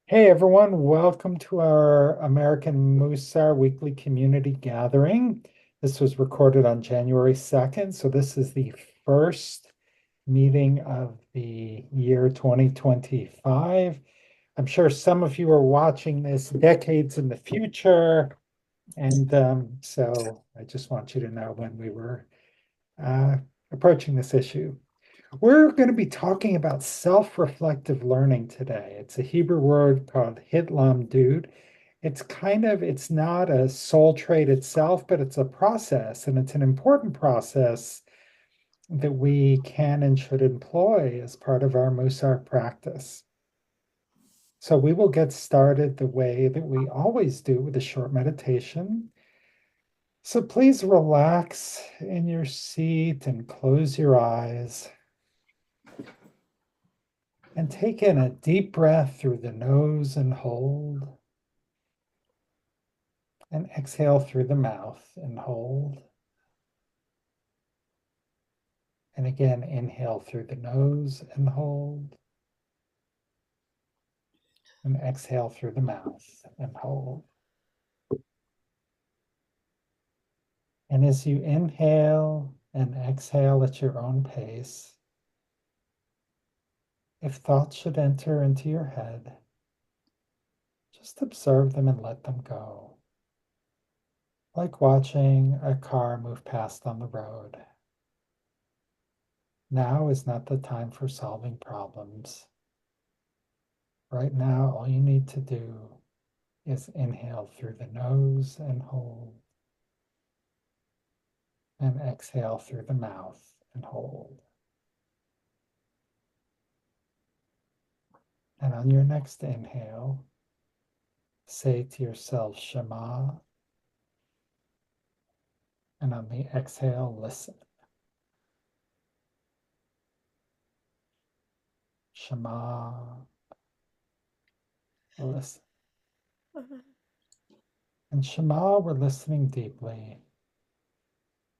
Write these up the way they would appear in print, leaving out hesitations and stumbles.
Hey everyone, welcome to our American Mussar weekly community gathering. This was recorded on January 2nd, so this is the first meeting of the year 2025. I'm sure some of you are watching this decades in the future, and so I just want you to know when we were uh, approaching this issue. We're going to be talking about self-reflective learning today. It's a Hebrew word called Hitlamdut. It's not a soul trait itself, but it's a process, and it's an important process that we can and should employ as part of our Mussar practice. So we will get started the way that we always do with a short meditation. So please relax in your seat and close your eyes. And take in a deep breath through the nose and hold. And exhale through the mouth and hold. And again, inhale through the nose and hold. And exhale through the mouth and hold. And as you inhale and exhale at your own pace, if thoughts should enter into your head, just observe them and let them go. Like watching a car move past on the road. Now is not the time for solving problems. Right now, all you need to do is inhale through the nose and hold, and exhale through the mouth and hold. And on your next inhale, say to yourself, Shema, and on the exhale, listen. Shema, listen. And Shema, we're listening deeply,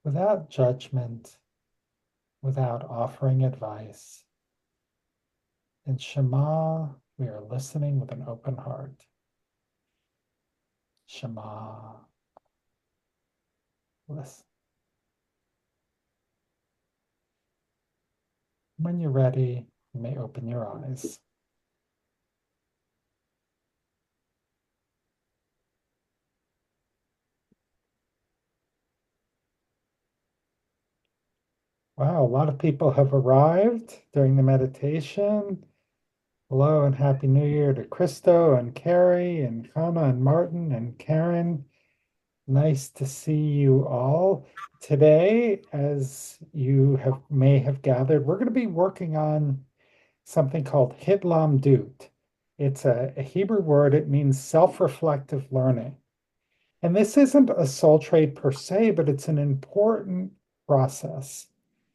without judgment, without offering advice. In Shema, we are listening with an open heart. Shema, listen. When you're ready, you may open your eyes. Wow, a lot of people have arrived during the meditation. Hello and Happy New Year to Christo and Carrie and Kana and Martin and Karen. Nice to see you all. Today, as you may have gathered, we're going to be working on something called Hitlamdut. It's a Hebrew word. It means self-reflective learning. And this isn't a soul trade per se, but it's an important process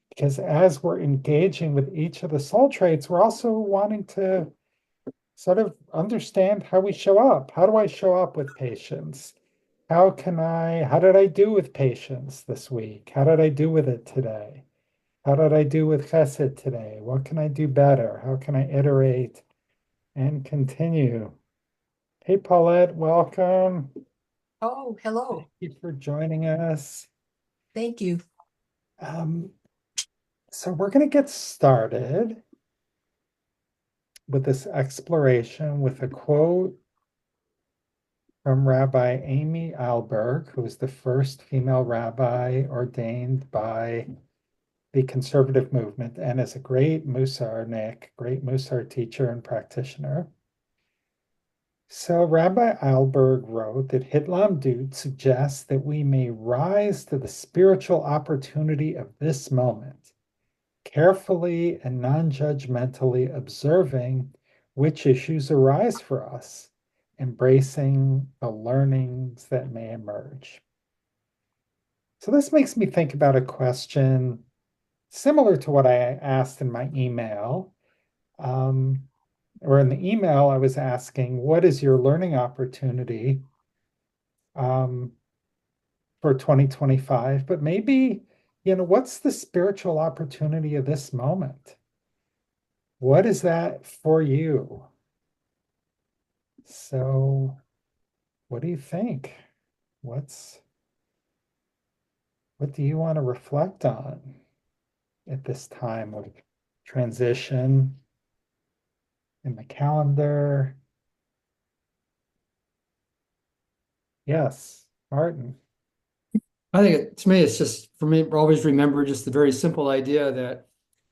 because as we're engaging with each of the soul traits, we're also wanting to sort of understand how we show up. How do I show up with patience? How did I do with patience this week? How did I do with it today? How did I do with chesed today? What can I do better? How can I iterate and continue? Hey, Paulette, welcome. Oh, hello. Thank you for joining us. Thank you. Um, so we're going to get started with this exploration with a quote from Rabbi Amy Alberg, who was the first female rabbi ordained by the conservative movement and is a great Mussarnik, great Mussar teacher and practitioner. So Rabbi Alberg wrote that Hitlamdut suggests that we may rise to the spiritual opportunity of this moment, carefully and non-judgmentally observing which issues arise for us, embracing the learnings that may emerge. So this makes me think about a question similar to what I asked in my email. Um, or in the email, I was asking, what is your learning opportunity um, for 2025? But maybe, what's the spiritual opportunity of this moment? What is that for you? So, what do you think? What's what do you want to reflect on at this time of transition in the calendar? Yes, Martin. I think to me, it's just for me, always remember just the very simple idea that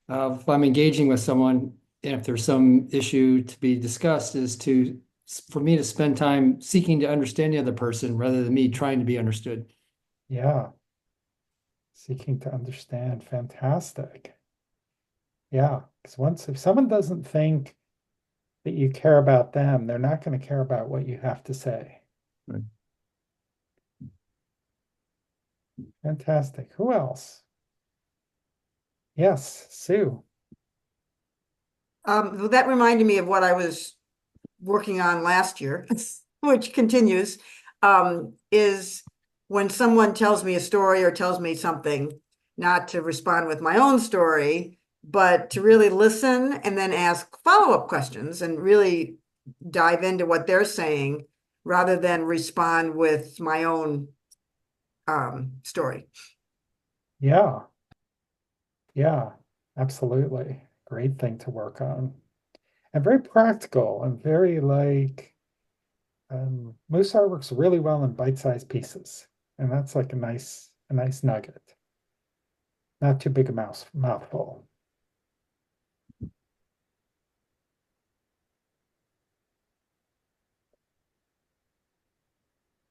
if I'm engaging with someone, and if there's some issue to be discussed, is for me to spend time seeking to understand the other person rather than me trying to be understood. Yeah, seeking to understand. Fantastic. Yeah, because once if someone doesn't think that you care about them, they're not going to care about what you have to say. Right. Fantastic. Who else? Yes, Sue. Well, that reminded me of what I was working on last year, which continues, is when someone tells me a story or tells me something, not to respond with my own story, but to really listen and then ask follow-up questions and really dive into what they're saying rather than respond with my own story. Yeah, yeah, absolutely. Great thing to work on. And very practical and very like Mussar works really well in bite-sized pieces. And that's like a nice nugget. Not too big a mouthful.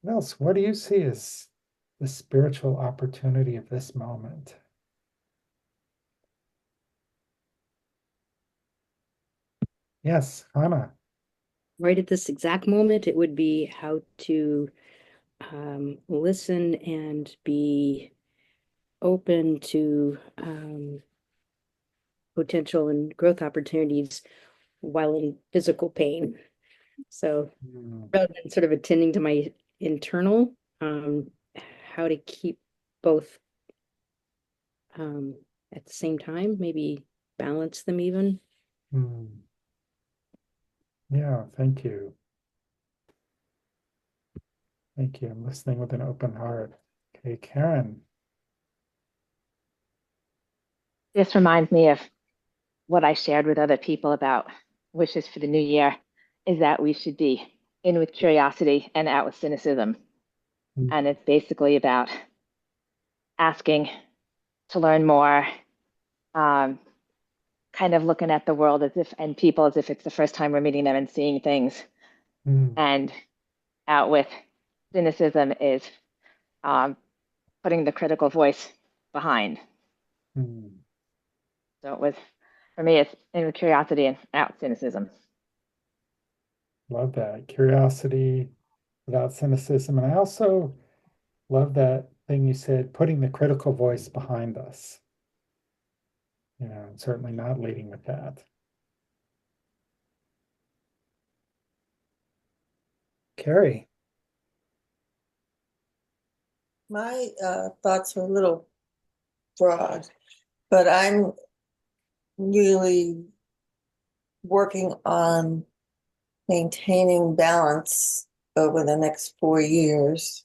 What else? What do you see as the spiritual opportunity of this moment? Yes, Hannah. Right at this exact moment, it would be how to listen and be open to potential and growth opportunities while in physical pain. So Hmm, rather than sort of attending to my internal, how to keep both at the same time, maybe balance them even. hmm. Yeah, thank you. Thank you. I'm listening with an open heart. Okay, Karen. This reminds me of what I shared with other people about wishes for the new year is that we should be in with curiosity and out with cynicism. Hmm, And it's basically about asking to learn more, um, kind of looking at the world as if and people as if it's the first time we're meeting them and seeing things. hmm, And out with cynicism is um, putting the critical voice behind. hmm. So it was, for me, it's in with curiosity and out with cynicism. Love that. Curiosity without cynicism. And I also love that thing you said, putting the critical voice behind us. And certainly not leading with that. Carrie. My thoughts are a little broad, but I'm really working on maintaining balance over the next 4 years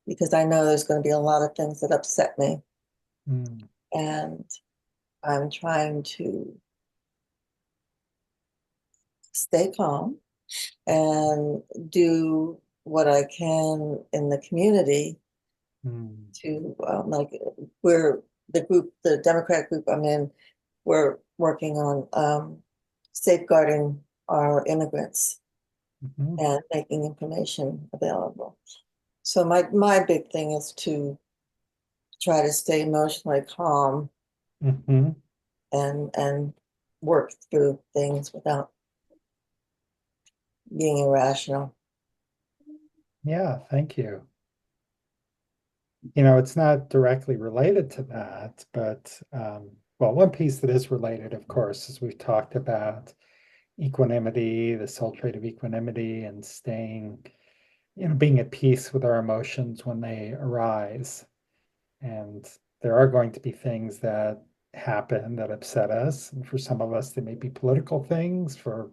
because I know there's going to be a lot of things that upset me. Hmm, And I'm trying to stay calm and do what I can in the community hmm, to, like, we're the Democrat group I'm in, we're working on safeguarding our immigrants mhm, and making information available. So my big thing is to try to stay emotionally calm mhm. and work through things without being irrational. Yeah, thank you. It's not directly related to that, but well, one piece that is related, of course, is we've talked about equanimity, the soul trait of equanimity, and staying, being at peace with our emotions when they arise. And there are going to be things that happen that upset us. And for some of us, they may be political things. For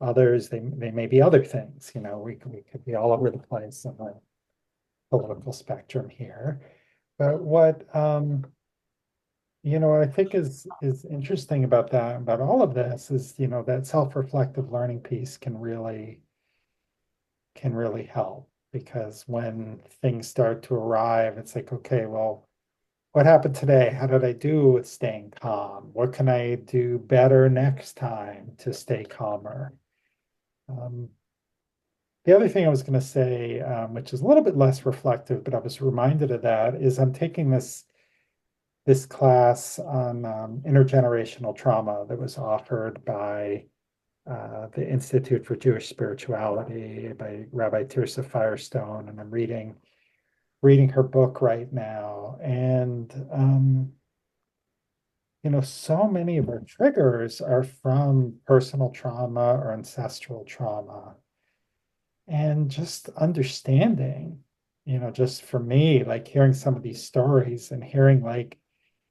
Others, they may be other things, we could be all over the place in the political spectrum here. But what I think is interesting about that, about all of this is, that self-reflective learning piece can really help, because when things start to arrive, it's like, okay, well, what happened today? How did I do with staying calm? What can I do better next time to stay calmer? Um, the other thing I was going to say, which is a little bit less reflective, but I was reminded of that, is I'm taking this class on intergenerational trauma that was offered by the Institute for Jewish Spirituality by Rabbi Tirsa Firestone, and I'm reading her book right now. And so many of our triggers are from personal trauma or ancestral trauma. And just understanding, just for me, like hearing some of these stories and hearing like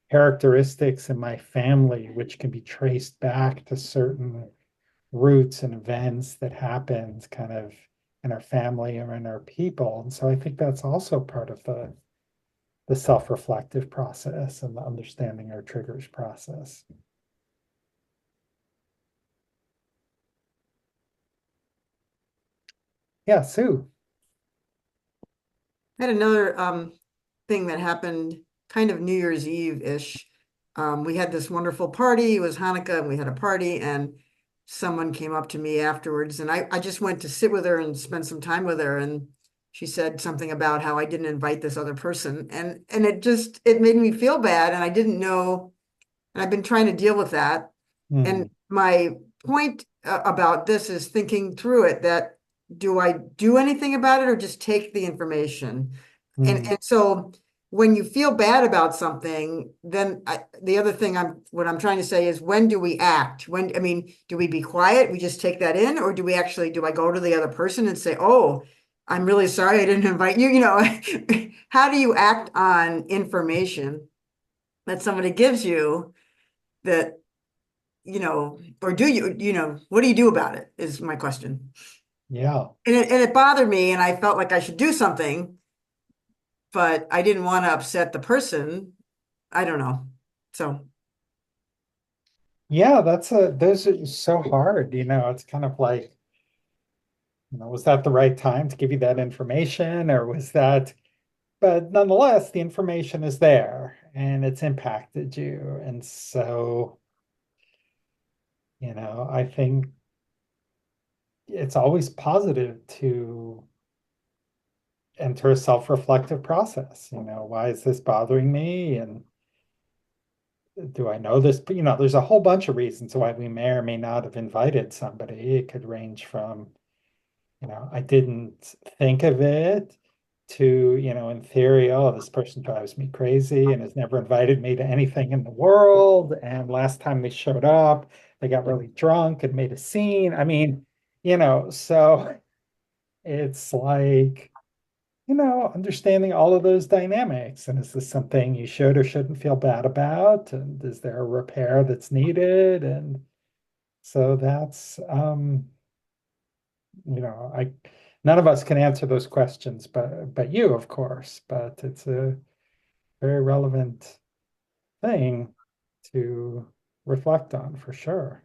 characteristics in my family, which can be traced back to certain roots and events that happened kind of in our family or in our people. And so I think that's also part of the self-reflective process and the understanding our triggers process. Yeah, Sue. I had another thing that happened kind of New Year's Eve-ish. We had this wonderful party. It was Hanukkah, and we had a party, and someone came up to me afterwards, and I just went to sit with her and spend some time with her, and she said something about how I didn't invite this other person, and it made me feel bad, and I didn't know, and I've been trying to deal with that. And my point about this is thinking through it, that do I do anything about it or just take the information? And so when you feel bad about something, then the other thing what I'm trying to say is, when do we act? I mean, do we be quiet? We just take that in, or do I go to the other person and say, oh, I'm really sorry I didn't invite you? How do you act on information that somebody gives you that, or do what do you do about it is my question. Yeah. And it bothered me, and I felt like I should do something, but I didn't want to upset the person. I don't know. So Yeah, those are so hard, it's kind of like, was that the right time to give you that information, or but nonetheless, the information is there and it's impacted you. And so, I think it's always positive to enter a self-reflective process. Why is this bothering me? And do I know this? But, there's a whole bunch of reasons why we may or may not have invited somebody. It could range from, I didn't think of it, to, in theory, oh, this person drives me crazy and has never invited me to anything in the world. And last time they showed up, they got really drunk and made a scene. I mean, so it's like, understanding all of those dynamics. And is this something you should or shouldn't feel bad about? And is there a repair that's needed? And so that's, I none of us can answer those questions, but you, of course. But it's a very relevant thing to reflect on for sure.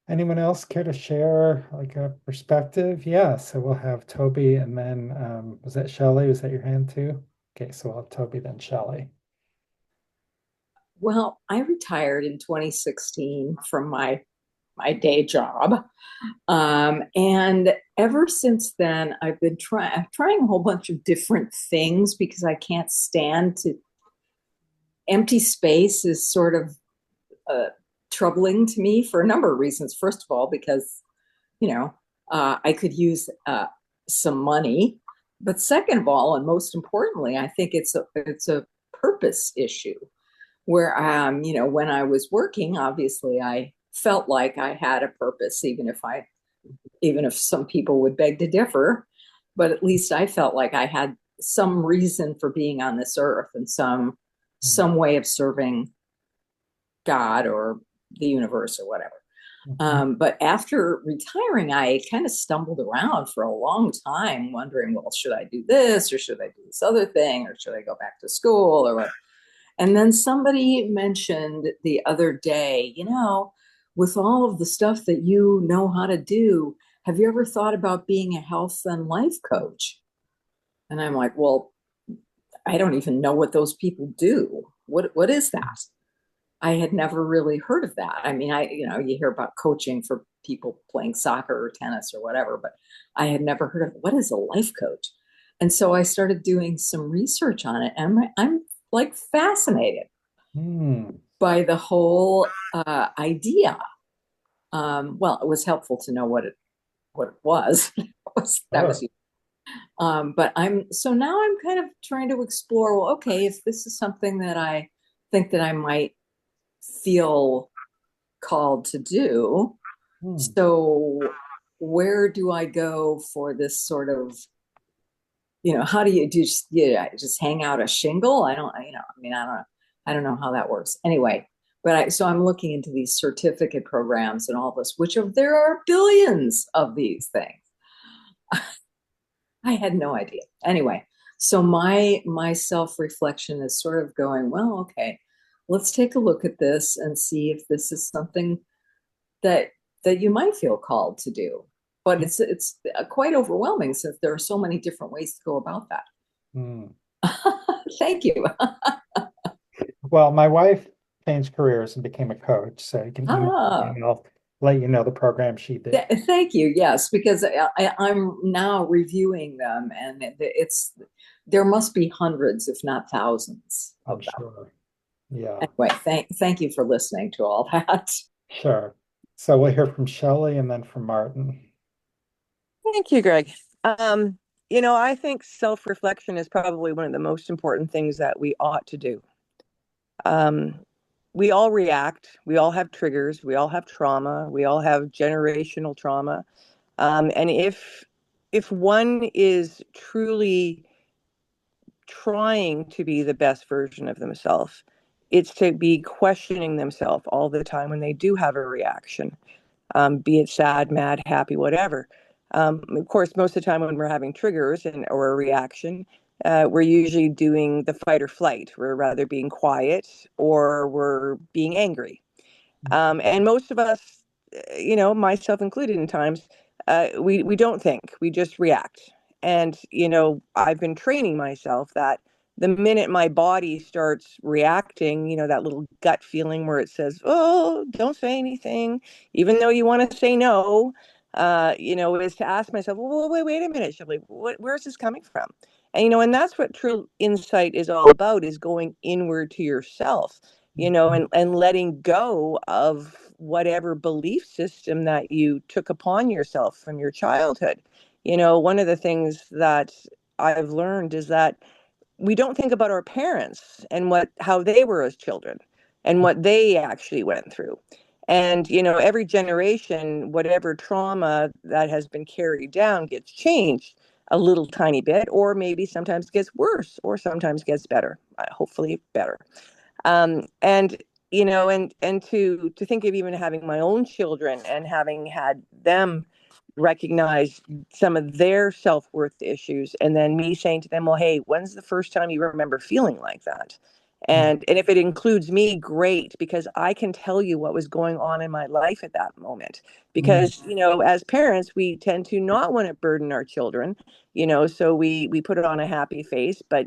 Anyone else care to share like a perspective? Yeah, so we'll have Toby, and then was that Shelley? Was that your hand too? Okay, so we'll have Toby, then Shelley. Well, I retired in 2016 from my day job. And ever since then, I've been trying a whole bunch of different things, because I can't stand to empty space is sort of troubling to me for a number of reasons. First of all, because, I could use some money. But second of all, and most importantly, I think it's a purpose issue where, when I was working, obviously I felt like I had a purpose, even if some people would beg to differ, but at least I felt like I had some reason for being on this earth and some way of serving God or the universe or whatever. Mhm. But after retiring, I kind of stumbled around for a long time, wondering, well, should I do this or should I do this other thing or should I go back to school or what? And then somebody mentioned the other day, with all of the stuff that you know how to do, have you ever thought about being a health and life coach? And I'm like, well, I don't even know what those people do. What is that? I had never really heard of that. I mean, you hear about coaching for people playing soccer or tennis or whatever, but I had never heard of what is a life coach. And so I started doing some research on it, and I'm like fascinated Hmm. by the whole idea. Well, it was helpful to know what it was. That was Sure. but so now I'm kind of trying to explore, well, okay, if this is something that I think that I might feel called to do, Hmm. so where do I go for this sort of, how do you do, just hang out a shingle? I mean, I don't know how that works. Anyway, so I'm looking into these certificate programs and all this, there are billions of these things. I had no idea. Anyway, so my self-reflection is sort of going, well, okay, let's take a look at this and see if this is something that you might feel called to do. But it's quite overwhelming since there are so many different ways to go about that. Hmm. Thank you. Well, my wife changed careers and became a coach, so you can email me Ah, and I'll let you know the program she did. thank you. Yes, because I'm now reviewing them, and there must be hundreds, if not thousands, I'm of them. sure. Yeah, Anyway, thank you for listening to all that. sure. So we'll hear from Shelley and then from Martin. Thank you, Greg. Um, I think self-reflection is probably one of the most important things that we ought to do. Um, we all react, we all have triggers, we all have trauma, we all have generational trauma. And if one is truly trying to be the best version of themselves, it's to be questioning themselves all the time when they do have a reaction, be it sad, mad, happy, whatever. Of course, most of the time when we're having triggers or a reaction, we're usually doing the fight or flight. We're rather being quiet or we're being angry. And most of us, myself included in times, we don't think, we just react. And, I've been training myself that the minute my body starts reacting, that little gut feeling where it says, oh, don't say anything, even though you want to say no, is to ask myself, well, wait a minute, Shirley, where's this coming from? And that's what true insight is all about, is going inward to yourself, and letting go of whatever belief system that you took upon yourself from your childhood. One of the things that I've learned is that we don't think about our parents and how they were as children and what they actually went through. And, every generation, whatever trauma that has been carried down gets changed a little tiny bit, or maybe sometimes gets worse, or sometimes gets better, hopefully better. And and to think of even having my own children and having had them recognize some of their self-worth issues, and then me saying to them, well, hey, when's the first time you remember feeling like that? And if it includes me, great, because I can tell you what was going on in my life at that moment. Because, as parents, we tend to not want to burden our children, so we put it on a happy face. But,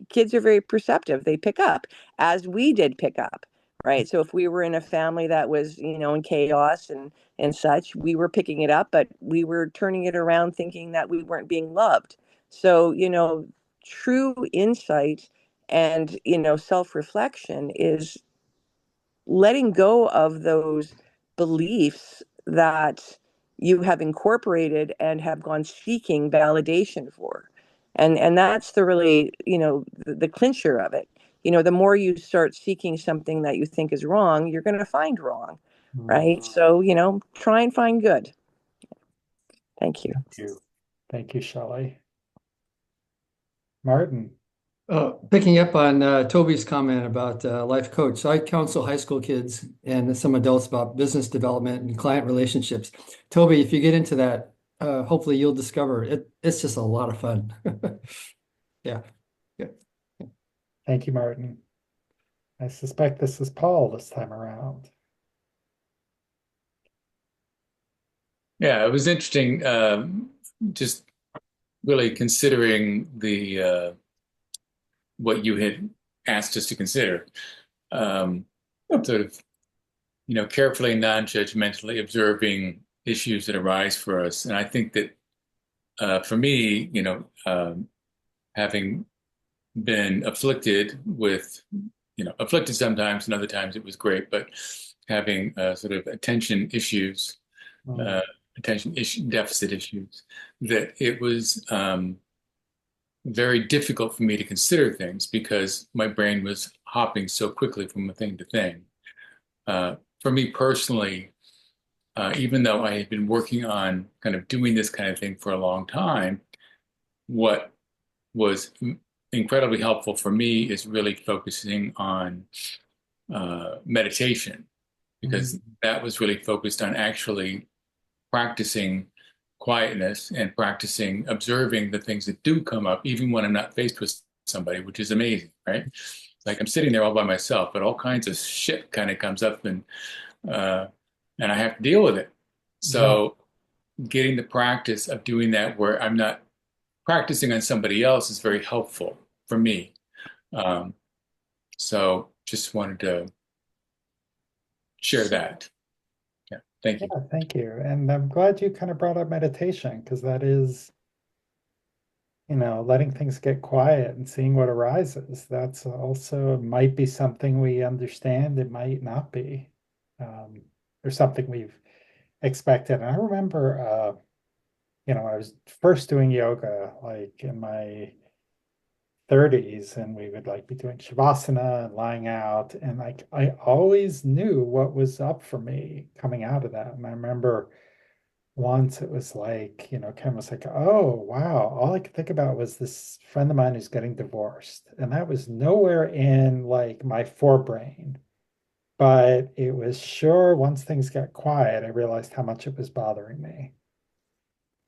kids are very perceptive. They pick up, as we did pick up, right? So if we were in a family that was, in chaos and such, we were picking it up, but we were turning it around thinking that we weren't being loved. So, true insight and, self-reflection is letting go of those beliefs that you have incorporated and have gone seeking validation for. And that's the really, the clincher of it. The more you start seeking something that you think is wrong, you're going to find wrong, right? So, try and find good. Thank you. Thank you. Thank you, Shelley. Martin. Picking up on Toby's comment about life coach, so I counsel high school kids and some adults about business development and client relationships. Toby, if you get into that, hopefully you'll discover it's just a lot of fun. Yeah. Yeah. Thank you, Martin. I suspect this is Paul this time around. Yeah, it was interesting. Just really considering the what you had asked us to consider. Um, sort of, carefully, non-judgmentally observing issues that arise for us. And I think that for me, having been afflicted with, afflicted sometimes and other times it was great, but having sort of attention issues, Mm. deficit issues, that it was very difficult for me to consider things because my brain was hopping so quickly from thing to thing. For me personally, even though I had been working on kind of doing this kind of thing for a long time, what was incredibly helpful for me is really focusing on meditation, because that was really focused on actually practicing quietness and practicing observing the things that do come up, even when I'm not faced with somebody, which is amazing, right? Like I'm sitting there all by myself, but all kinds of shit kind of comes up and I have to deal with it. So getting the practice of doing that where I'm not practicing on somebody else is very helpful for me. So just wanted to share that. Yeah, thank you. Yeah, thank you. And I'm glad you kind of brought up meditation because that is, letting things get quiet and seeing what arises. That's also might be something we understand. It might not be. Or something we've expected. And I remember, I was first doing yoga like in my 30s, and we would like be doing shavasana and lying out, and like I always knew what was up for me coming out of that. And I remember once it was like, Ken was like, oh wow, all I could think about was this friend of mine who's getting divorced. And that was nowhere in like my forebrain. But it was sure once things got quiet, I realized how much it was bothering me.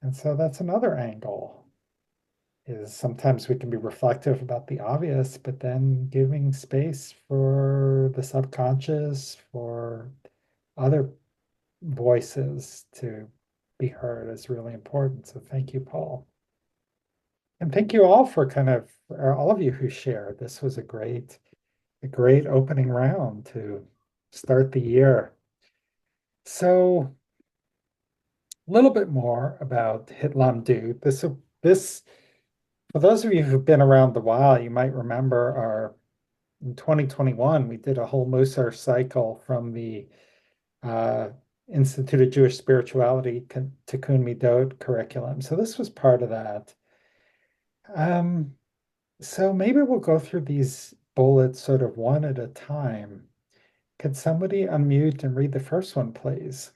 And so that's another angle is sometimes we can be reflective about the obvious, but then giving space for the subconscious, for other voices to be heard is really important. So thank you, Paul. And thank you all for or all of you who shared. This was a great opening round to start the year. So a little bit more about Hitlamdut. This For those of you who've been around a while, you might remember in 2021, we did a whole Mussar cycle from the uh, Institute of Jewish Spirituality Tikkun Midot curriculum. So this was part of that. So maybe we'll go through these bullets sort of one at a time. Could somebody unmute and read the first one, please?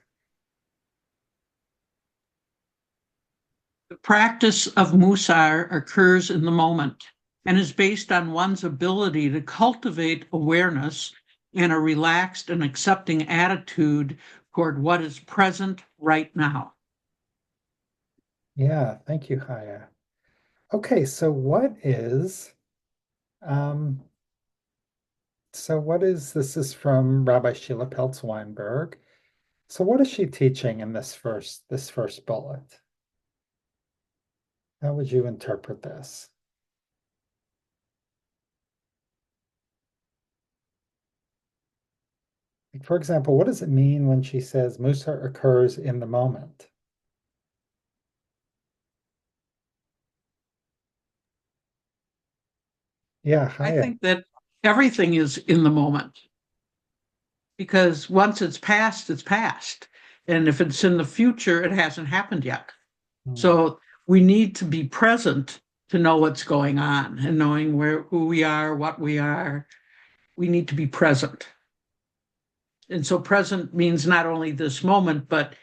The practice of Mussar occurs in the moment and is based on one's ability to cultivate awareness and a relaxed and accepting attitude toward what is present right now. Yeah, thank you, Chaya. Okay, um, this is from Rabbi Sheila Peltz-Weinberg. So what is she teaching in this first bullet? How would you interpret this? Like, for example, what does it mean when she says Mussar occurs in the moment? Yeah, I Chaya. think that everything is in the moment because once it's past, it's past. And if it's in the future, it hasn't happened yet. So we need to be present to know what's going on and knowing who we are, what we are. We need to be present. And so present means not only this moment, but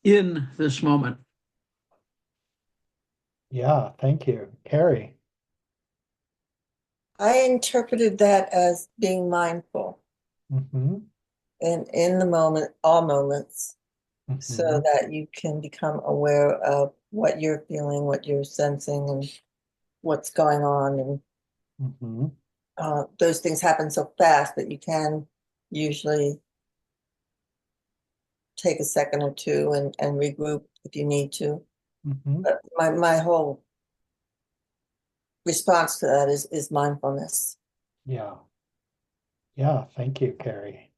in this moment. Yeah, thank you. Carrie. I interpreted that as being mindful Mm-hmm. in the moment, all moments, so Mm-hmm. that you can become aware of what you're feeling, what you're sensing, and what's going on. And Mm-hmm. those things happen so fast that you can usually take a second or two and regroup if you need to. Mm-hmm. But my whole response to that is mindfulness. Yeah. Yeah. Thank you, Carrie.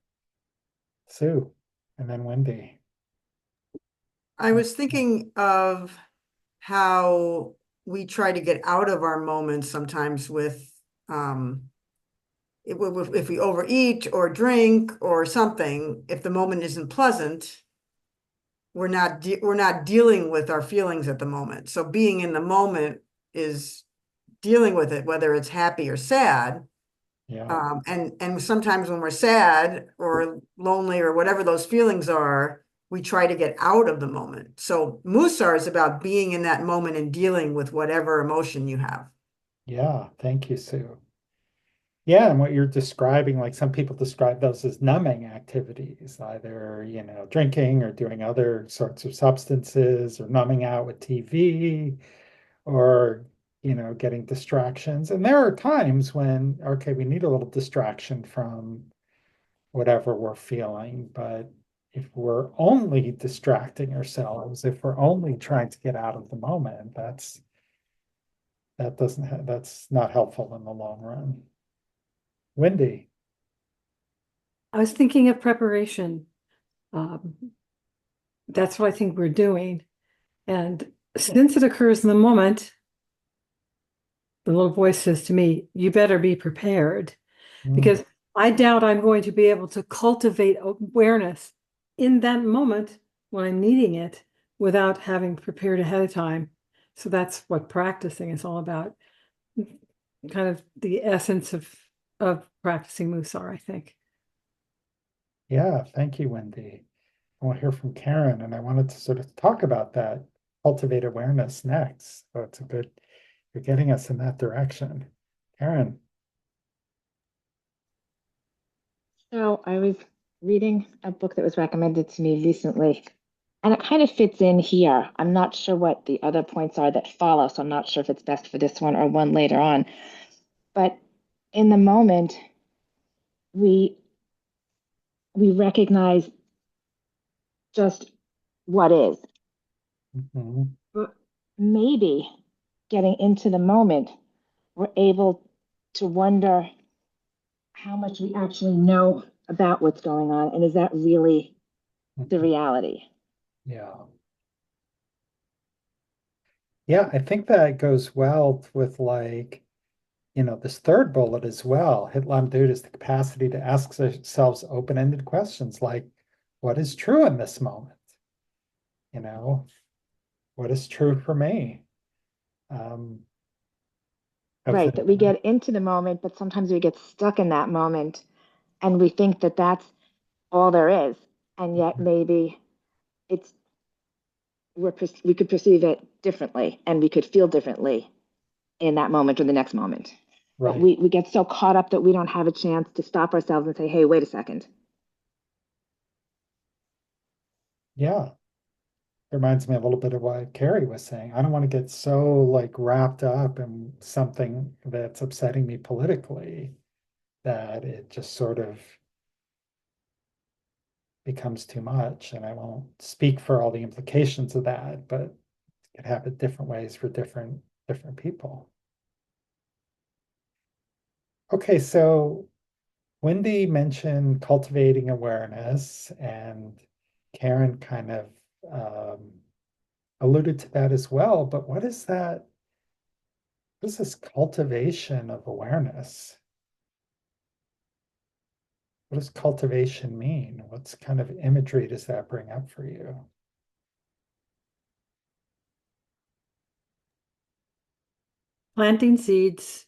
Sue, and then Wendy. I was thinking of how we try to get out of our moments sometimes with, if we overeat or drink or something, if the moment isn't pleasant, we're not dealing with our feelings at the moment. So being in the moment is dealing with it, whether it's happy or sad. Yeah. And sometimes when we're sad or lonely or whatever those feelings are, we try to get out of the moment. So Mussar is about being in that moment and dealing with whatever emotion you have. Yeah. Thank you, Sue. Yeah, and what you're describing, like some people describe those as numbing activities, either, drinking or doing other sorts of substances or numbing out with TV or, getting distractions. And there are times when, okay, we need a little distraction from whatever we're feeling, but if we're only distracting ourselves, if we're only trying to get out of the moment, that's not helpful in the long run. Wendy. I was thinking of preparation. Um, that's what I think we're doing. And since it occurs in the moment, the little voice says to me, you better be prepared, because I doubt I'm going to be able to cultivate awareness in that moment when I'm needing it without having prepared ahead of time. So that's what practicing is all about. Kind of the essence of practicing Mussar, I think. Yeah, thank you, Wendy. I want to hear from Karen, and I wanted to sort of talk about that, cultivate awareness next. So you're getting us in that direction. Karen. So I was reading a book that was recommended to me recently, and it kind of fits in here. I'm not sure what the other points are that follow, so I'm not sure if it's best for this one or one later on. But in the moment, we we recognize just what is. Mhm. But maybe getting into the moment, we're able to wonder how much we actually know about what's going on, and is that really the reality? Yeah. Yeah, I think that goes well with this third bullet as well. Hitlamdut is the capacity to ask ourselves open-ended questions like, what is true in this moment? You know, what is true for me? Um, of Right, the, that we get into the moment, but sometimes we get stuck in that moment and we think that that's all there is. And yet maybe it's we could perceive it differently and we could feel differently in that moment or the next moment. But right. we get so caught up that we don't have a chance to stop ourselves and say, hey, wait a second. Yeah. Reminds me a little bit of what Carrie was saying. I don't want to get so wrapped up in something that's upsetting me politically that it just sort of becomes too much. And I won't speak for all the implications of that, but it can happen different ways for different people. Okay, so Wendy mentioned cultivating awareness, and Karen kind of alluded to that as well. But what is that? What is this cultivation of awareness? What does cultivation mean? What's kind of imagery does that bring up for you? Planting seeds,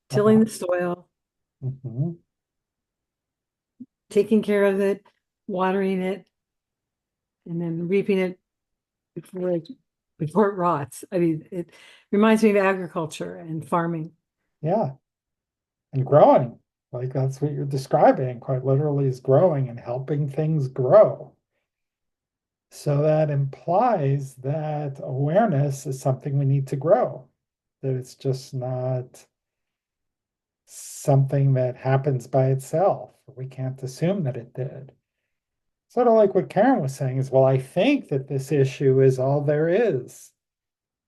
tilling Uh-huh. the soil, Mhm. taking care of it, watering it, and then reaping it before it rots. I mean, it reminds me of agriculture and farming. Yeah. and growing. Like that's what you're describing, quite literally, is growing and helping things grow. So that implies that awareness is something we need to grow, that it's just not something that happens by itself. We can't assume that it did. Sort of like what Karen was saying is, well, I think that this issue is all there is.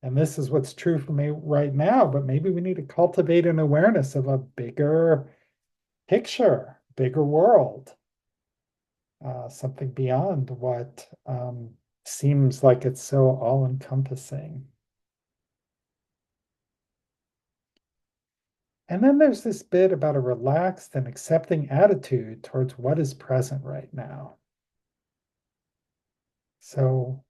And this is what's true for me right now, but maybe we need to cultivate an awareness of a bigger picture, bigger world, something beyond what seems like it's so all-encompassing. And then there's this bit about a relaxed and accepting attitude towards what is present right now. So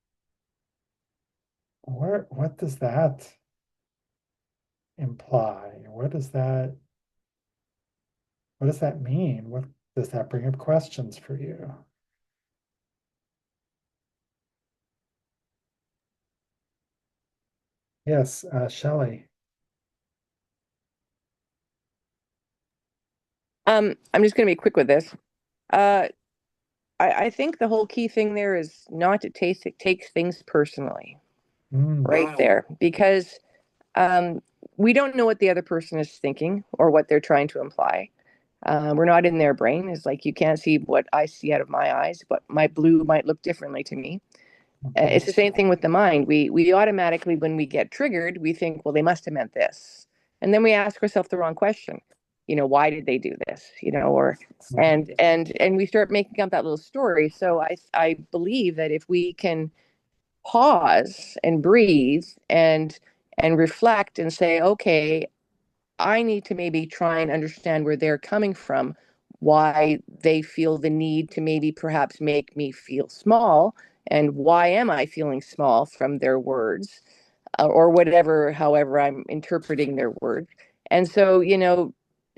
what does that imply? What does that mean? What does that bring up questions for you? Yes, Shelley. I'm just going to be quick with this. Uh, I think the whole key thing there is not to take things personally, right there, because we don't know what the other person is thinking or what they're trying to imply. We're not in their brain. It's like you can't see what I see out of my eyes, but my blue might look differently to me. It's the same thing with the mind. We automatically, when we get triggered, we think, well, they must have meant this, and then we ask ourselves the wrong question. Why did they do this? Or and we start making up that little story. So I believe that if we can pause and breathe and reflect and say, okay, I need to maybe try and understand where they're coming from, why they feel the need to maybe perhaps make me feel small, and why am I feeling small from their words, or whatever, however I'm interpreting their words. And so,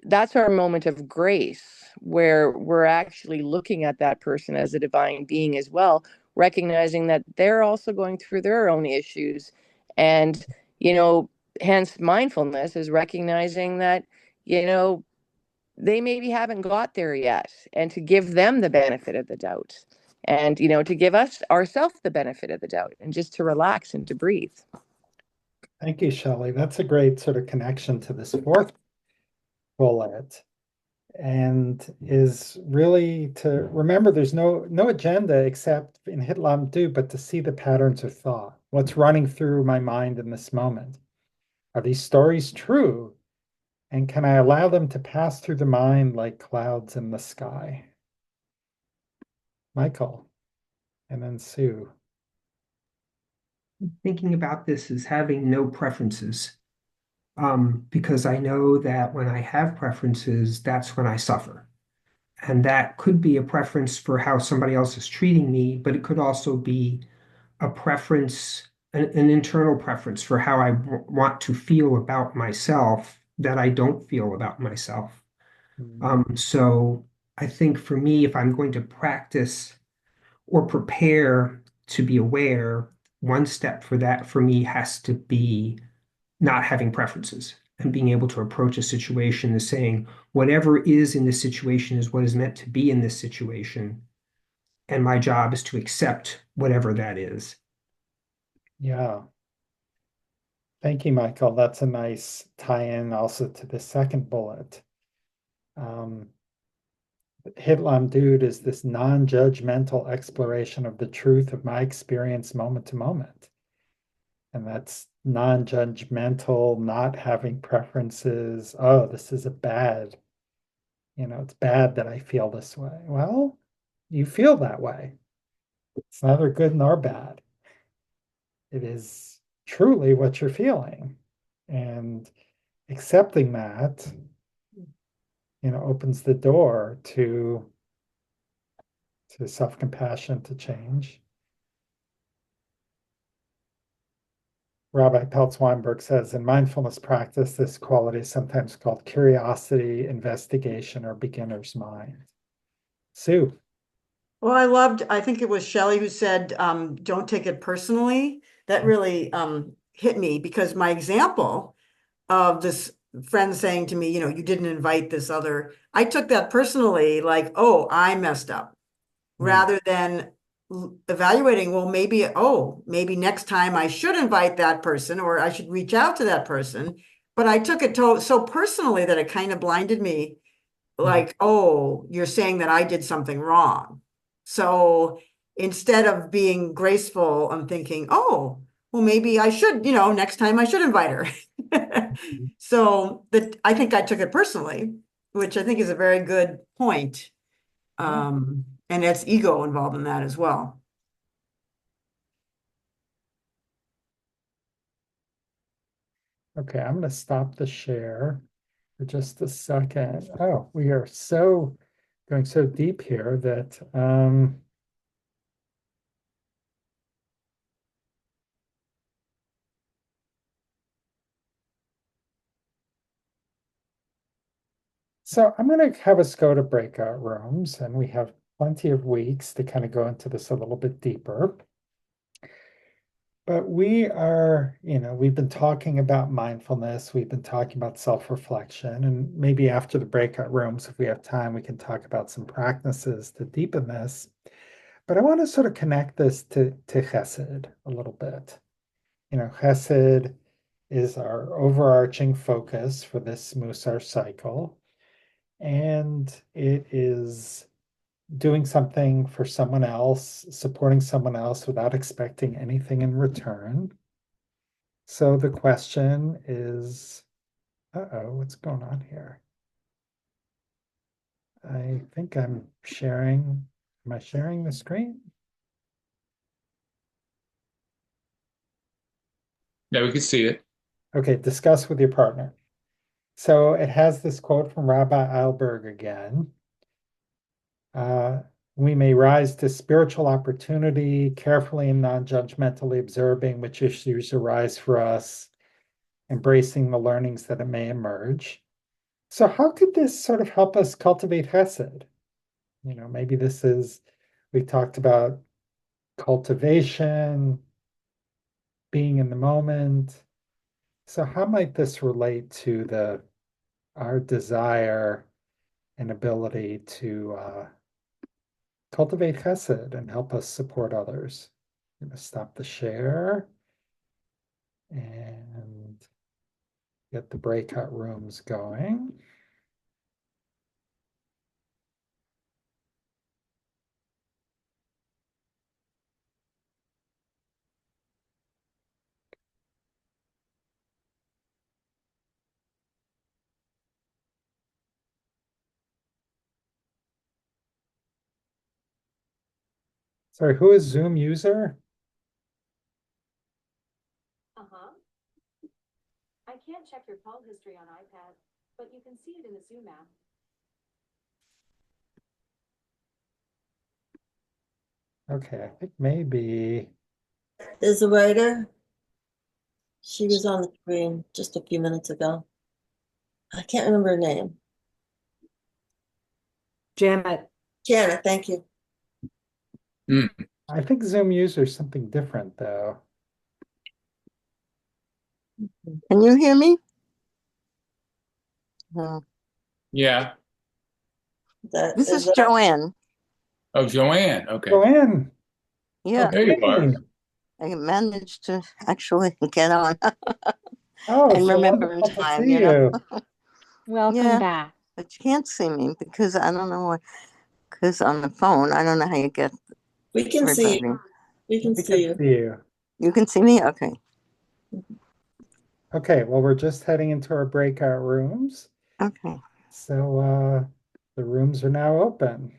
that's our moment of grace where we're actually looking at that person as a divine being as well, recognizing that they're also going through their own issues. And, hence mindfulness is recognizing that, they maybe haven't got there yet, and to give them the benefit of the doubt, and, to give us ourselves the benefit of the doubt, and just to relax and to breathe. Thank you, Shelley. That's a great sort of connection to this fourth bullet, and is really to remember there's no agenda except in Hitlamdut, but to see the patterns of thought. What's running through my mind in this moment? Are these stories true? And can I allow them to pass through the mind like clouds in the sky? Michael, and then Sue. Thinking about this as having no preferences, because I know that when I have preferences, that's when I suffer. And that could be a preference for how somebody else is treating me, but it could also be a preference, an internal preference for how I want to feel about myself that I don't feel about myself. So I think for me, if I'm going to practice or prepare to be aware, one step for that for me has to be not having preferences and being able to approach a situation as saying, whatever is in this situation is what is meant to be in this situation. And my job is to accept whatever that is. Yeah. Thank you, Michael. That's a nice tie-in also to the second bullet. Hitlamdut is this non-judgmental exploration of the truth of my experience moment to moment. And that's non-judgmental, not having preferences. Oh, this is a bad, it's bad that I feel this way. Well, you feel that way. It's neither good nor bad. It is truly what you're feeling. And accepting that, opens the door to self-compassion, to change. Rabbi Peltz Weinberg says, in mindfulness practice, this quality is sometimes called curiosity, investigation, or beginner's mind. Sue. Well, I think it was Shelley who said, don't take it personally. That really hit me, because my example of this friends saying to me, you didn't invite this other, I took that personally, like, oh, I messed up, rather than evaluating, well, maybe next time I should invite that person, or I should reach out to that person. But I took it so personally that it kind of blinded me, like, oh, you're saying that I did something wrong. So instead of being graceful, I'm thinking, oh, well, maybe I should, next time I should invite her. So I think I took it personally, which I think is a very good point. And it's ego involved in that as well. Okay, I'm going to stop the share for just a second. Oh, we are going so deep here that so I'm going to have us go to breakout rooms, and we have plenty of weeks to kind of go into this a little bit deeper. But we've been talking about mindfulness, we've been talking about self-reflection, and maybe after the breakout rooms, if we have time, we can talk about some practices to deepen this. But I want to sort of connect this to Chesed a little bit. Chesed is our overarching focus for this Mussar cycle, and it is doing something for someone else, supporting someone else without expecting anything in return. So the question is, what's going on here? I think I'm sharing. Am I sharing the screen? Yeah, we can see it. Okay, discuss with your partner. So it has this quote from Rabbi Eilberg again. We may rise to spiritual opportunity, carefully and non-judgmentally observing which issues arise for us, embracing the learnings that it may emerge. So how could this sort of help us cultivate Chesed? Maybe we talked about cultivation, being in the moment. So how might this relate to our desire and ability to cultivate Chesed and help us support others? I'm going to stop the share and get the breakout rooms going. Sorry, who is Zoom user? I can't check your call history on iPad, but you can see it in the Zoom app. Okay, I think maybe. Is the writer? She was on the screen just a few minutes ago. I can't remember her name. Janet. Janet, thank you. I think Zoom user is something different though. Can you hear me? No. Yeah. This is Joanne. Oh, Joanne. Okay. Joanne. Yeah. There you are. I managed to actually get on Oh, and so remember in wonderful to time, see you. Welcome back. But you can't see me because I don't know what, because on the phone, I don't know how you get We can see everybody. you. We can see you. You can see me? Okay. Okay, well, we're just heading into our breakout rooms. Okay. So the rooms are now open.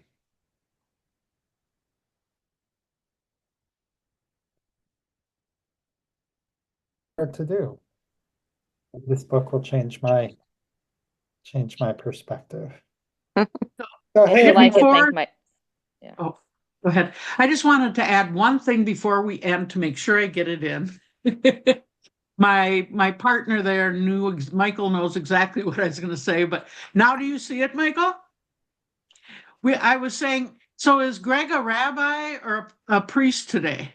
What to do? This book will change my perspective. So hey, If like before, oh, go ahead. I just wanted to add one thing before we end to make sure I get it in. My partner there Michael knows exactly what I was going to say, but now do you see it, Michael? I was saying, so is Greg a rabbi or a priest today?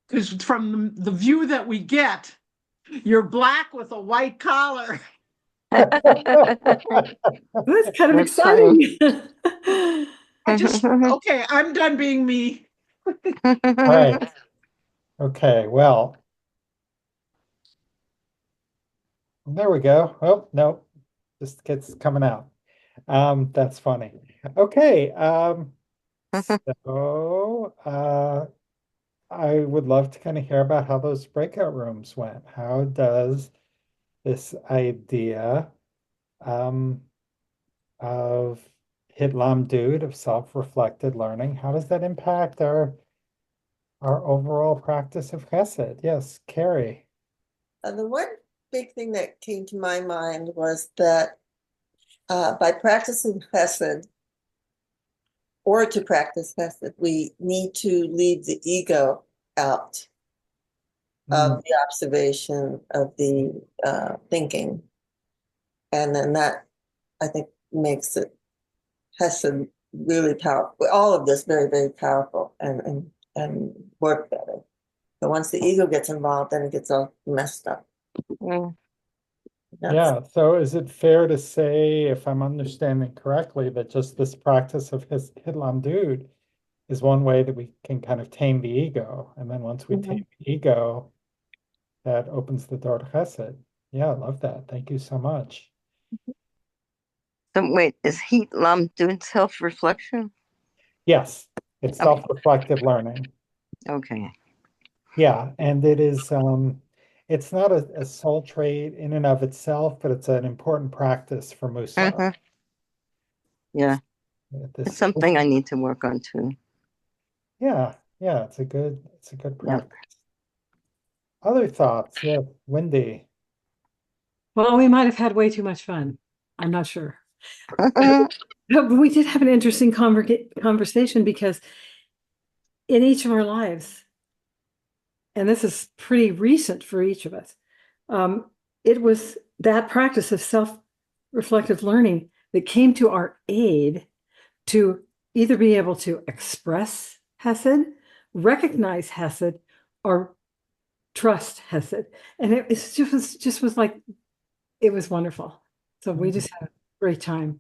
Because from the view that we get, you're black with a white collar. That's kind of That's funny. exciting. Okay, I'm done being me. All right. Okay, well, there we go. Oh, no, just gets coming out. That's funny. Okay, so I would love to kind of hear about how those breakout rooms went. How does this idea um, of Hitlamdut, of self-reflected learning, how does that impact our overall practice of chesed? Yes, Carrie. The one big thing that came to my mind was that by practicing chesed, or to practice chesed, we need to leave the ego out of the observation of the thinking. And then that, I think, makes it chesed really powerful. All of this very, very powerful and work better. But once the ego gets involved, then it gets all messed up. Yeah, so is it fair to say, if I'm understanding correctly, that just this practice of his Hitlamdut is one way that we can kind of tame the ego, and then once we tame the ego, that opens the door to chesed. Yeah, I love that. Thank you so much. So wait, is Hitlam doing self-reflection? Yes, it's self-reflective learning. Okay. Yeah, and it is it's not a soul trait in and of itself, but it's an important practice for Mussar. Yeah. It's something I need to work on too. Yeah, it's a good practice. Other thoughts? Yeah, Wendy. Well, we might have had way too much fun. I'm not sure. But we did have an interesting conversation because in each of our lives, and this is pretty recent for each of us, it was that practice of self-reflective learning that came to our aid to either be able to express Hesed, recognize Hesed, or trust Hesed. And it just was like, it was wonderful. So we just had a great time.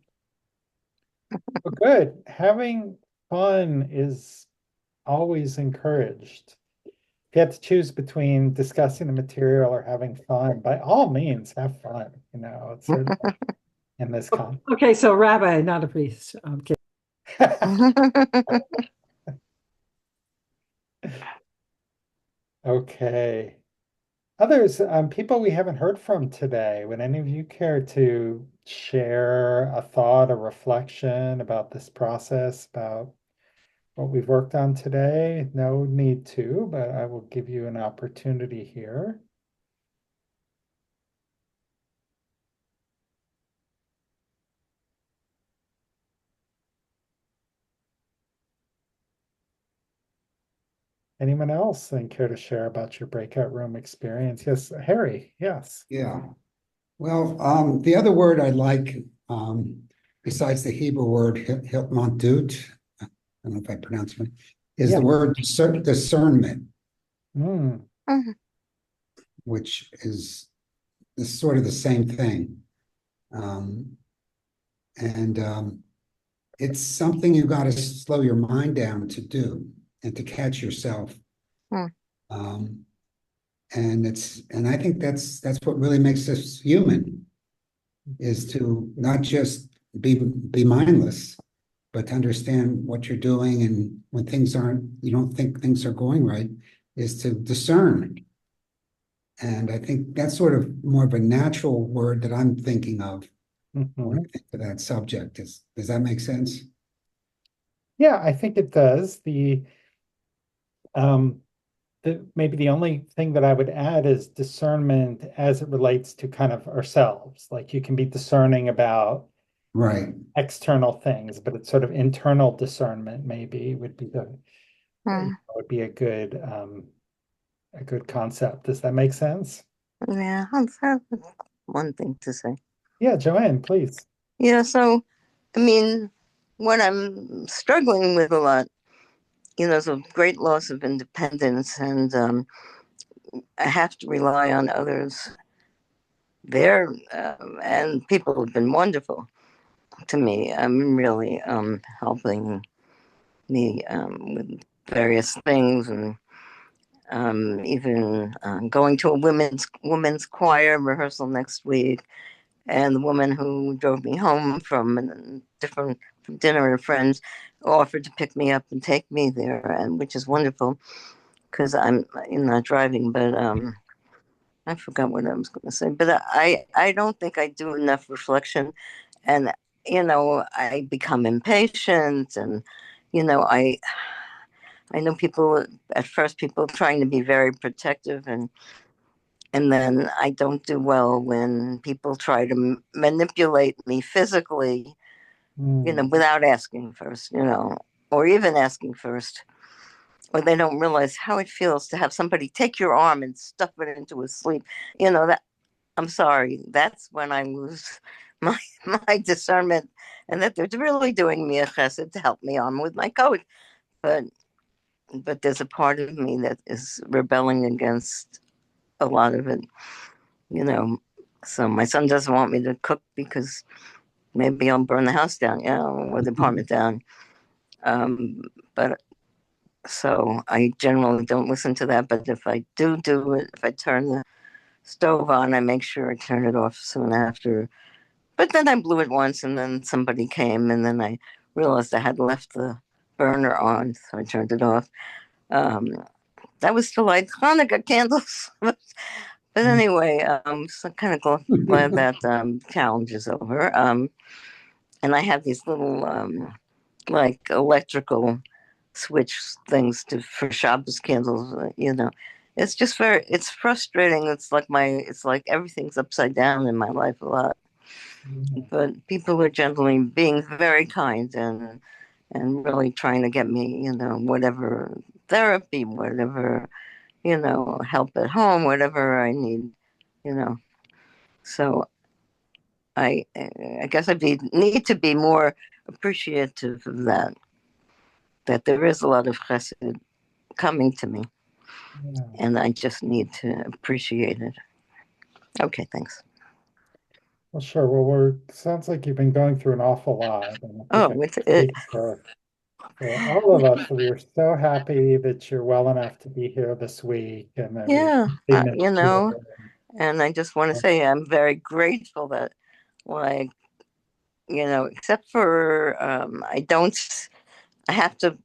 Well, good. Having fun is always encouraged. If you have to choose between discussing the material or having fun, by all means, have fun. It's certainly in this context. Okay, so rabbi, not a priest. I'm kidding. Okay. Others, people we haven't heard from today, would any of you care to share a thought, a reflection about this process, about what we've worked on today? No need to, but I will give you an opportunity here. Anyone else then care to share about your breakout room experience? Yes, Harry, yes. Yeah. Well, the other word I like, besides the Hebrew word Hitlamdut, I don't know if I pronounced it, is the word discernment, which is sort of the same thing. It's something you got to slow your mind down to do and to catch yourself. And I think that's what really makes us human, is to not just be mindless, but to understand what you're doing, and when you don't think things are going right, is to discern. And I think that's sort of more of a natural word that I'm thinking of when I think of that subject. Does that make sense? Yeah, I think it does. Maybe the only thing that I would add is discernment as it relates to kind of ourselves. Like, you can be discerning about external things, but it's sort of internal discernment maybe would be a good concept. Does that make sense? Yeah, that's one thing to say. Yeah, Joanne, please. Yeah, so I mean, what I'm struggling with a lot, is a great loss of independence, and I have to rely on others there, and people have been wonderful to me. Really helping me with various things, and even going to a women's choir rehearsal next week. And the woman who drove me home from dinner with friends offered to pick me up and take me there, and which is wonderful because I'm not driving. But I forgot what I was going to say. But I don't think I do enough reflection, and I become impatient, and I know people at first, people trying to be very protective, and then I don't do well when people try to manipulate me physically, without asking first, or even asking first, or they don't realize how it feels to have somebody take your arm and stuff it into a sleeve. That I'm sorry, that's when I lose my my discernment, and that they're really doing me a chesed to help me on with my coat, but there's a part of me that is rebelling against a lot of it, you know. So my son doesn't want me to cook because maybe I'll burn the house down, or the apartment down. But so I generally don't listen to that. But if I do it, if I turn the stove on, I make sure I turn it off soon after. But then I blew it once, and then somebody came, and then I realized I had left the burner on, so I turned it off. Um, that was to light Hanukkah candles. But anyway, so kind of glad that challenge is over. And I have these little like electrical switch things for Shabbos candles. It's just it's frustrating. It's like everything's upside down in my life a lot. But people are generally being very kind, and really trying to get me, whatever therapy, whatever, help at home, whatever I need, you know. So I guess need to be more appreciative of that there is a lot of chesed coming to me, and I just need to appreciate it. Okay, thanks. Well, sure. Well, sounds like you've been going through an awful lot, and I think Oh, I with it. speak for all of us. We are so happy that you're well enough to be here this week, and that we Yeah, really missed you. and I just want to say I'm very grateful that, like, except for I have to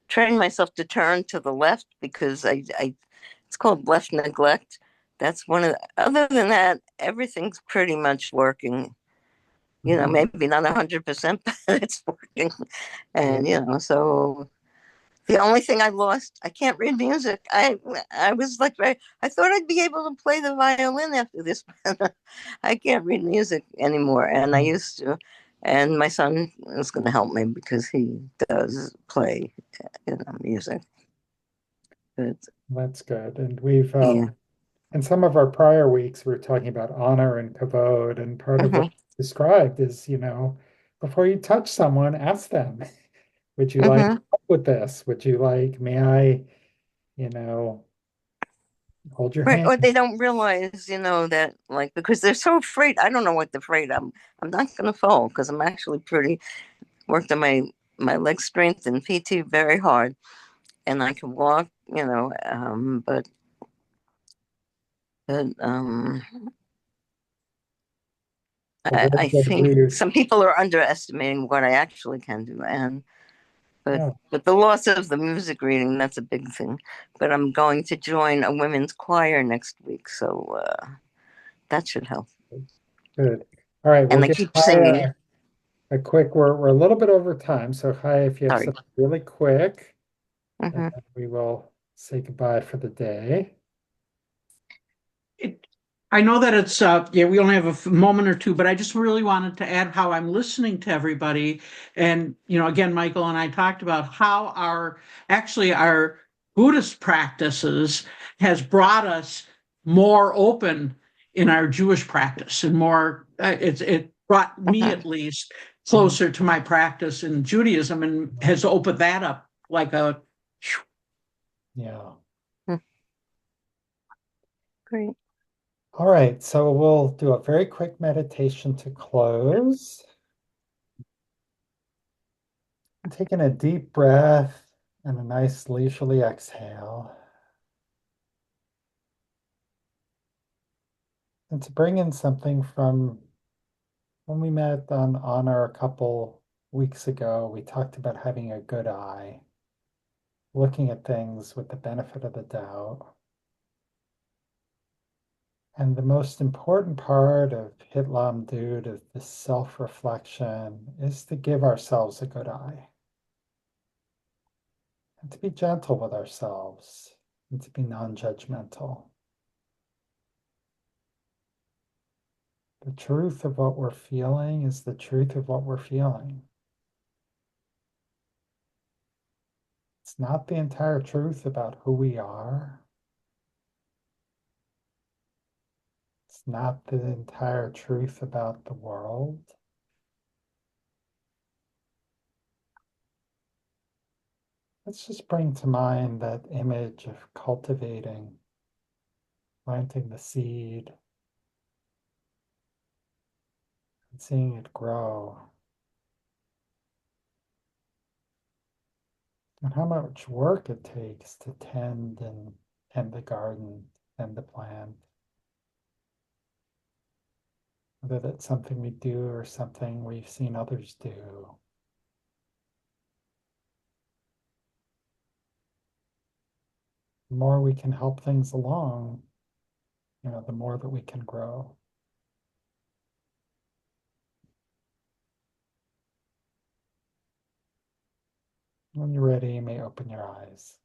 train myself to turn to the left because it's called left neglect. That's other than that, everything's pretty much working. Maybe not 100%, but it's working. And, so the only thing I lost, I can't read music. I was like, I thought I'd be able to play the violin after this. I can't read music anymore, and I used to. And my son is going to help me because he does play, music. But That's good. And we've yeah, in some of our prior weeks, we were talking about honor and kavod, and part of what you described is, before you touch someone, ask them, would you like help with this? Would you like, may I, hold your right. hand? Or they don't realize, that like because they're so afraid. I don't know what they're afraid. I'm not going to fall because I'm actually pretty worked on my leg strength and PT very hard, and I can walk, but I think some people are underestimating what I actually can do, but the loss of the music reading, that's a big thing. But I'm going to join a women's choir next week, so that should help. Good. All right, we'll And I give keep Chaya singing. a quick, we're a little bit over time, so Chaya, if you have Sorry. something really quick, and then we will say goodbye for the day. I know that it's we only have a moment or two, but I just really wanted to add how I'm listening to everybody. And again, Michael and I talked about how our Buddhist practices has brought us more open in our Jewish practice, and more it brought me at least closer to my practice in Judaism, and has opened that up like a yeah. Great. All right, so we'll do a very quick meditation to close. Taking a deep breath and a nice leisurely exhale. And to bring in something from when we met on Honor a couple weeks ago, we talked about having a good eye, looking at things with the benefit of the doubt. And the most important part of Hitlamdut, of this self-reflection, is to give ourselves a good eye. And to be gentle with ourselves, and to be non-judgmental. The truth of what we're feeling is the truth of what we're feeling. It's not the entire truth about who we are. It's not the entire truth about the world. Let's just bring to mind that image of cultivating, planting the seed, and seeing it grow. And how much work it takes to tend the garden, tend the plant. Whether that's something we do or something we've seen others do. The more we can help things along, the more that we can grow. When you're ready, you may open your eyes.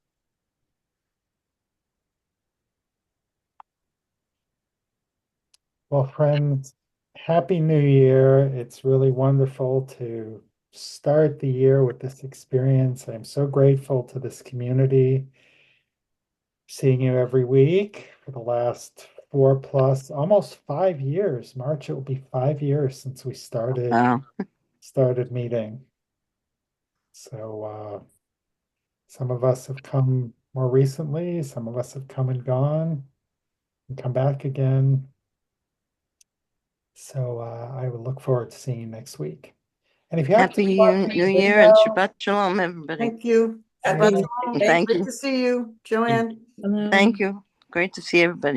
Well, friends, Happy New Year. It's really wonderful to start the year with this experience. I'm so grateful to this community. Seeing you every week for the last 4+, almost 5 years. March, it will be 5 years since we started meeting. So some of us have come more recently, some of us have come and gone and come back again. So I would look forward to seeing you next week. And if you have Happy New Year and Shabbat Shalom, everybody. Thank you. Thank you. Great to see you, Joanne. Thank you. Great to see everybody.